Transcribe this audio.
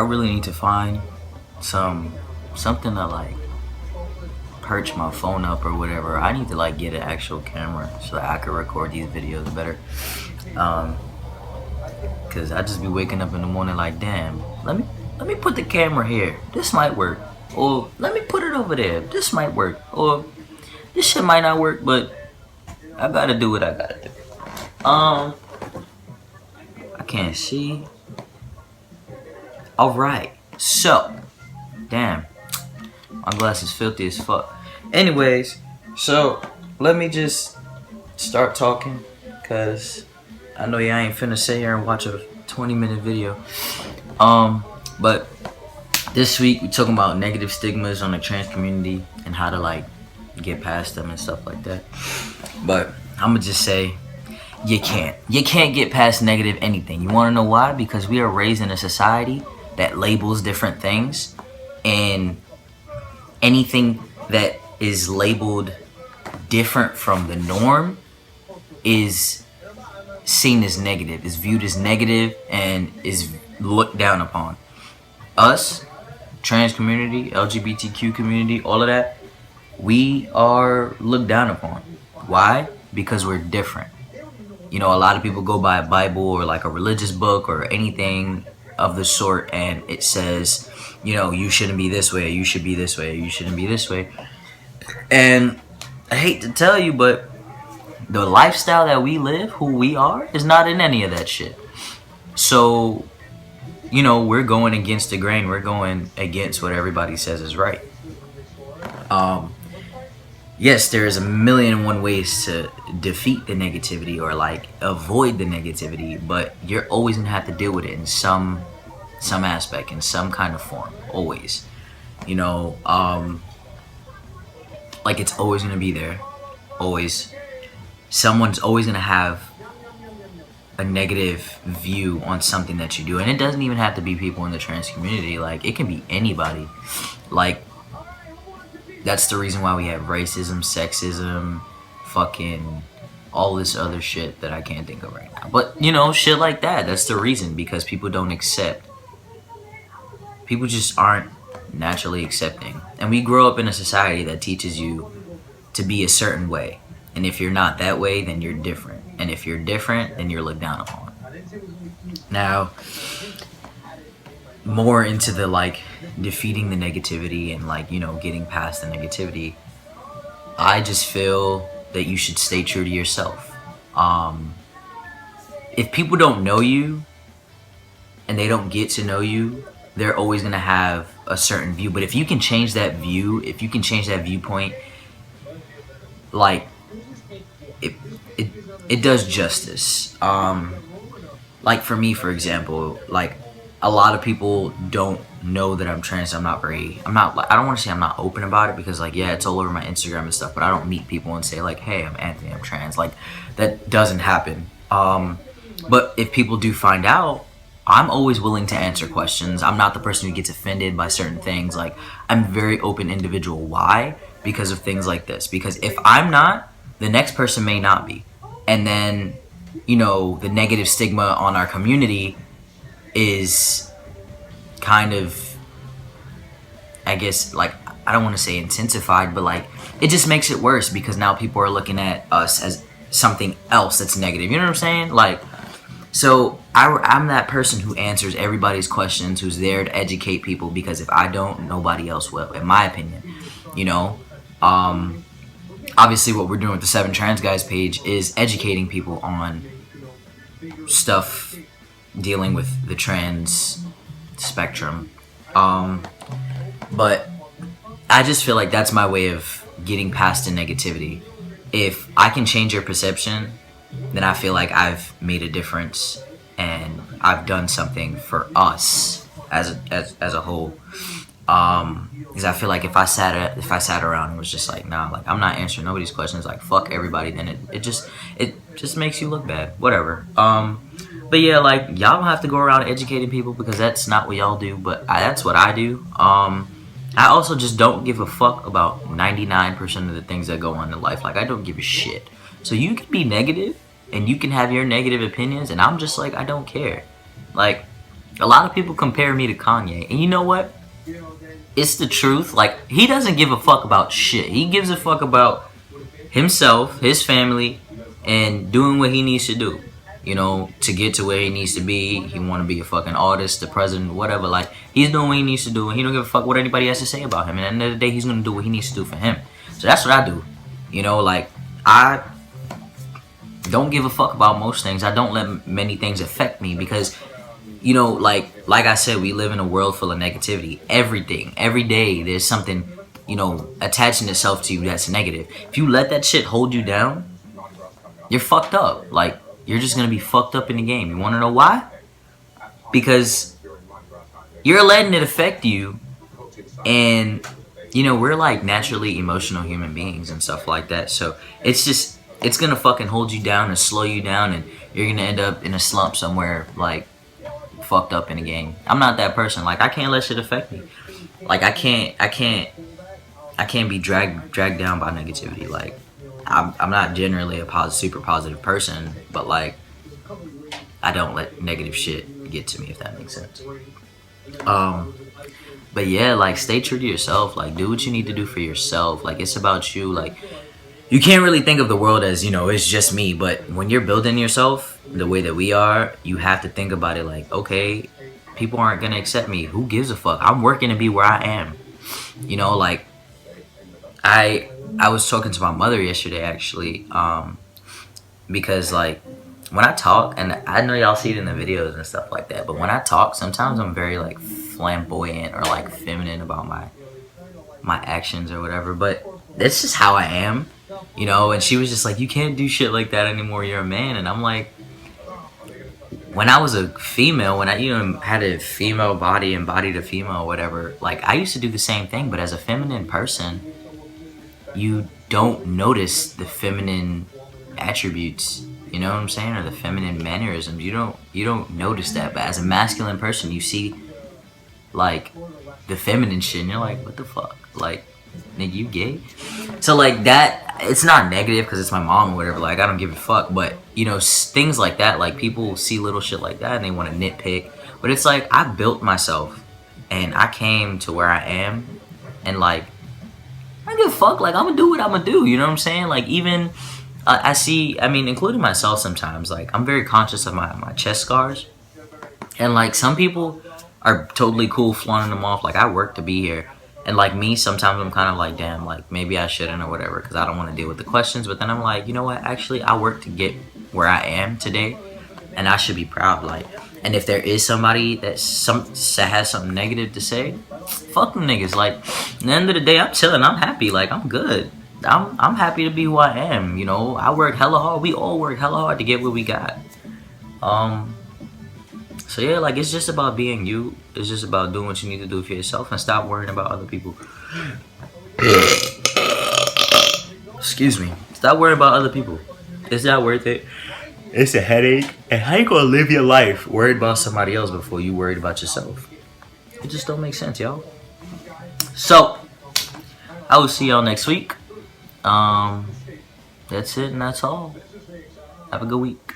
really need to find something to like perch my phone up or whatever. I need to like get an actual camera so that I can record these videos better. Um, Cause I just be waking up in the morning like, damn, let me put the camera here. This might work. Or let me put it over there. This might work. Or this shit might not work, but I gotta do what I gotta do. I can't see. Alright. So, damn. My glass is filthy as fuck. Anyways, so let me just start talking, cause I know y'all ain't finna sit here and watch a 20-minute video. But this week we talking about negative stigmas on the trans community and how to like get past them and stuff like that. But I'ma just say you can't get past negative anything. You wanna know why? Because we are raised in a society that labels different things, and anything that is labeled different from the norm is seen as negative, is viewed as negative, and is looked down upon. Us, trans community, LGBTQ community, all of that, we are looked down upon. Why? Because we're different. You know, a lot of people go by a Bible or like a religious book or anything of the sort, and it says, you know, you shouldn't be this way, you should be this way, you shouldn't be this way. And I hate to tell you, but the lifestyle that we live, who we are, is not in any of that shit. So, you know, we're going against the grain. We're going against what everybody says is right. Yes, there's a million and one ways to defeat the negativity or like avoid the negativity, but you're always gonna have to deal with it in some aspect, in some kind of form, always. You know, like it's always gonna be there, always. Someone's always gonna have a negative view on something that you do, and it doesn't even have to be people in the trans community. Like it can be anybody. Like that's the reason why we have racism, sexism, fucking all this other shit that I can't think of right now. But you know, shit like that. That's the reason, because people don't accept. People just aren't naturally accepting, and we grow up in a society that teaches you to be a certain way. And if you're not that way, then you're different. And if you're different, then you're looked down upon. Now, more into the like defeating the negativity and like, you know, getting past the negativity, I just feel that you should stay true to yourself. If people don't know you and they don't get to know you, they're always going to have a certain view. But if you can change that view, if you can change that viewpoint, like it does justice. Like for me, for example, like a lot of people don't know that I'm trans. I don't want to say I'm not open about it, because like, yeah, it's all over my Instagram and stuff, but I don't meet people and say like, hey, I'm Anthony, I'm trans. Like that doesn't happen. But if people do find out, I'm always willing to answer questions. I'm not the person who gets offended by certain things. Like I'm a very open individual. Why? Because of things like this. Because if I'm not, the next person may not be. And then, you know, the negative stigma on our community is kind of, I guess, like, I don't want to say intensified, but like, it just makes it worse, because now people are looking at us as something else that's negative. You know what I'm saying? Like, so I'm that person who answers everybody's questions, who's there to educate people, because if I don't, nobody else will, in my opinion. You know? Obviously what we're doing with the 7 Trans Guys page is educating people on stuff dealing with the trans spectrum. But I just feel like that's my way of getting past the negativity. If I can change your perception, then I feel like I've made a difference and I've done something for us as a whole. Because I feel like if I sat around and was just like, nah, like I'm not answering nobody's questions, like fuck everybody, then it just makes you look bad. Whatever. But yeah, like y'all don't have to go around educating people, because that's not what y'all do, but that's what I do. I also just don't give a fuck about 99% of the things that go on in life. Like I don't give a shit. So you can be negative and you can have your negative opinions, and I'm just like, I don't care. Like A lot of people compare me to Kanye, and you know what? It's the truth. Like, he doesn't give a fuck about shit. He gives a fuck about himself, his family, and doing what he needs to do. You know, to get to where he needs to be. He want to be a fucking artist, the president, whatever. Like, he's doing what he needs to do, and he don't give a fuck what anybody has to say about him. And at the end of the day, he's gonna do what he needs to do for him. So that's what I do. You know, like, I don't give a fuck about most things. I don't let many things affect me because, you know, like I said, we live in a world full of negativity. Everything, every day, there's something, you know, attaching itself to you that's negative. If you let that shit hold you down, you're fucked up. Like, you're just gonna be fucked up in the game. You wanna know why? Because you're letting it affect you, and, you know, we're like naturally emotional human beings and stuff like that. So it's just, it's gonna fucking hold you down and slow you down, and you're gonna end up in a slump somewhere, like, fucked up in a game. I'm not that person. Like, I can't let shit affect me. Like, I can't be dragged down by negativity. Like, I'm not generally a super positive person, but like, I don't let negative shit get to me, if that makes sense. But yeah, like, stay true to yourself. Like, do what you need to do for yourself. Like, it's about you. Like, you can't really think of the world as, you know, it's just me. But when you're building yourself the way that we are, you have to think about it like, okay, people aren't gonna accept me. Who gives a fuck? I'm working to be where I am. You know, like, I was talking to my mother yesterday, actually, because, like, when I talk, and I know y'all see it in the videos and stuff like that, but when I talk, sometimes I'm very, like, flamboyant or, like, feminine about my actions or whatever, but that's just how I am, you know. And she was just like, you can't do shit like that anymore, you're a man. And I'm like, when I was a female, when I, you know, had a female body, embodied a female or whatever, like, I used to do the same thing, but as a feminine person, you don't notice the feminine attributes, you know what I'm saying, or the feminine mannerisms. You don't notice that. But as a masculine person, you see, like, the feminine shit, and you're like, what the fuck? Like, nigga, you gay? So, like, that, it's not negative because it's my mom or whatever. Like, I don't give a fuck. But, you know, things like that, like, people see little shit like that and they want to nitpick. But it's like, I built myself and I came to where I am, and, like, I don't give a fuck. Like, I'm gonna do what I'm gonna do. You know what I'm saying? Like, even I mean, including myself sometimes. Like, I'm very conscious of my chest scars, and, like, some people are totally cool flaunting them off. Like, I work to be here, and, like, me, sometimes I'm kind of like, damn, like, maybe I shouldn't or whatever, because I don't want to deal with the questions. But then I'm like, you know what? Actually, I work to get where I am today, and I should be proud. Like, and if there is somebody that has something negative to say, fuck them niggas. Like, at the end of the day, I'm chilling. I'm happy. Like, I'm good. I'm happy to be who I am. You know, I work hella hard. We all work hella hard to get what we got. So yeah, like, it's just about being you. It's just about doing what you need to do for yourself and stop worrying about other people. Excuse me. Stop worrying about other people. It's not worth it. It's a headache. And how you gonna live your life worried about somebody else before you worried about yourself? It just don't make sense, y'all. So, I will see y'all next week. That's it and that's all. Have a good week.